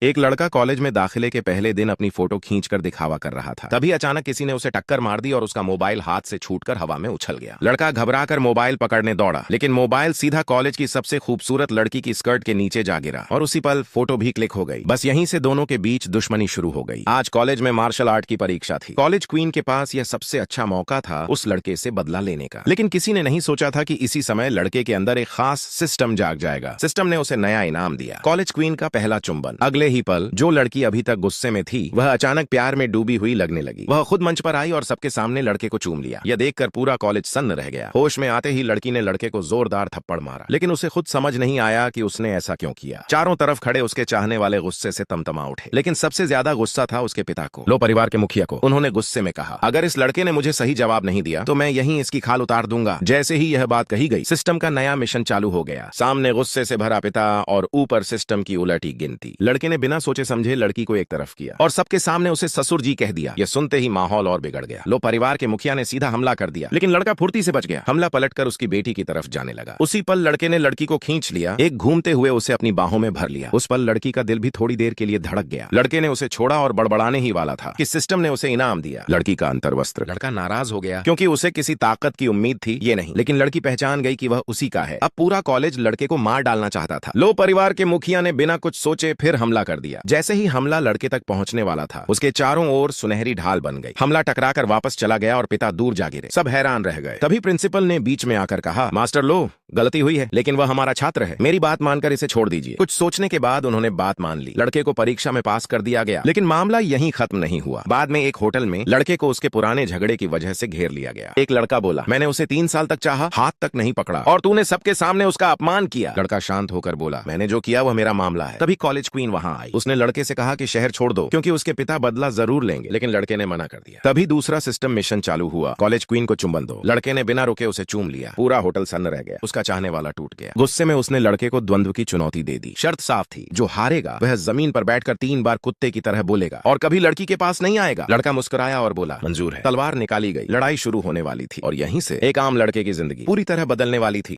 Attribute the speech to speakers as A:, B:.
A: एक लड़का कॉलेज में दाखिले के पहले दिन अपनी फोटो खींचकर दिखावा कर रहा था। तभी अचानक किसी ने उसे टक्कर मार दी और उसका मोबाइल हाथ से छूटकर हवा में उछल गया। लड़का घबराकर मोबाइल पकड़ने दौड़ा, लेकिन मोबाइल सीधा कॉलेज की सबसे खूबसूरत लड़की की स्कर्ट के नीचे जा गिरा और उसी पल फोटो भी क्लिक हो गई। बस यहीं से दोनों के बीच दुश्मनी शुरू हो गई। आज कॉलेज में मार्शल आर्ट की परीक्षा थी। कॉलेज क्वीन के पास यह सबसे अच्छा मौका था उस लड़के से बदला लेने का, लेकिन किसी ने नहीं सोचा था कि इसी समय लड़के के अंदर एक खास सिस्टम जाग जाएगा। सिस्टम ने उसे नया इनाम दिया, कॉलेज क्वीन का पहला चुंबन। अगले ही पल जो लड़की अभी तक गुस्से में थी वह अचानक प्यार में डूबी हुई लगने लगी। वह खुद मंच पर आई और सबके सामने लड़के को चूम लिया। यह देखकर पूरा कॉलेज सन्न रह गया। होश में आते ही लड़की ने लड़के को जोरदार थप्पड़ मारा, लेकिन उसे खुद समझ नहीं आया कि उसने ऐसा क्यों किया। चारों तरफ खड़े उसके चाहने वाले गुस्से से तमतमा उठे, लेकिन सबसे ज्यादा गुस्सा था उसके पिता को, लो परिवार के मुखिया को। उन्होंने गुस्से में कहा, अगर इस लड़के ने मुझे सही जवाब नहीं दिया तो मैं यहीं इसकी खाल उतार दूंगा। जैसे ही यह बात कही गई, सिस्टम का नया मिशन चालू हो गया। सामने गुस्से से भरा पिता और ऊपर सिस्टम की उलटी गिनती। लड़के ने बिना सोचे समझे लड़की को एक तरफ किया और सबके सामने उसे ससुर जी कह दिया। यह सुनते ही माहौल और बिगड़ गया। लो परिवार के मुखिया ने सीधा हमला कर दिया, लेकिन लड़का फुर्ती से बच गया। हमला पलटकर उसकी बेटी की तरफ जाने लगा। उसी पल लड़के ने लड़की को खींच लिया, एक घूमते हुए उसे अपनी बाहों में भर लिया। उस पल लड़की का दिल भी थोड़ी देर के लिए धड़क गया। लड़के ने उसे छोड़ा और बड़बड़ाने ही वाला था कि सिस्टम ने उसे इनाम दिया, लड़की का अंतर्वस्त्र। लड़का नाराज हो गया क्योंकि उसे किसी ताकत की उम्मीद थी, ये नहीं। लेकिन लड़की पहचान गई कि वह उसी का है। अब पूरा कॉलेज लड़के को मार डालना चाहता था। लो परिवार के मुखिया ने बिना कुछ सोचे फिर हमला कर दिया। जैसे ही हमला लड़के तक पहुंचने वाला था, उसके चारों ओर सुनहरी ढाल बन गई। हमला टकराकर वापस चला गया और पिता दूर जा गिरे। सब हैरान रह गए। तभी प्रिंसिपल ने बीच में आकर कहा, मास्टर लो, गलती हुई है, लेकिन वह हमारा छात्र है। मेरी बात मानकर इसे छोड़ दीजिए। कुछ सोचने के बाद उन्होंने बात मान ली। लड़के को परीक्षा में पास कर दिया गया, लेकिन मामला यहीं खत्म नहीं हुआ। बाद में एक होटल में लड़के को उसके पुराने झगड़े की वजह से घेर लिया गया। एक लड़का बोला, मैंने उसे 3 साल तक चाहा, हाथ तक नहीं पकड़ा, और तूने सबके सामने उसका अपमान किया। लड़का शांत होकर बोला, मैंने जो किया वह मेरा मामला है। तभी कॉलेज क्वीन वहां आई। उसने लड़के से कहा कि शहर छोड़ दो, क्योंकि उसके पिता बदला जरूर लेंगे, लेकिन लड़के ने मना कर दिया। तभी दूसरा सिस्टम मिशन चालू हुआ, कॉलेज क्वीन को चुंबन दो। लड़के ने बिना रुके उसे चूम लिया। पूरा होटल सन्न रह गया। उसका चाहने वाला टूट गया। गुस्से में उसने लड़के को द्वंद्व की चुनौती दे दी। शर्त साफ थी, जो हारेगा वह जमीन पर बैठकर 3 बार कुत्ते की तरह बोलेगा और कभी लड़की के पास नहीं आएगा। लड़का मुस्कुराया और बोला, मंजूर है। तलवार निकाली गई। लड़ाई शुरू होने वाली थी और यहीं से एक आम लड़के की जिंदगी पूरी तरह बदलने वाली थी।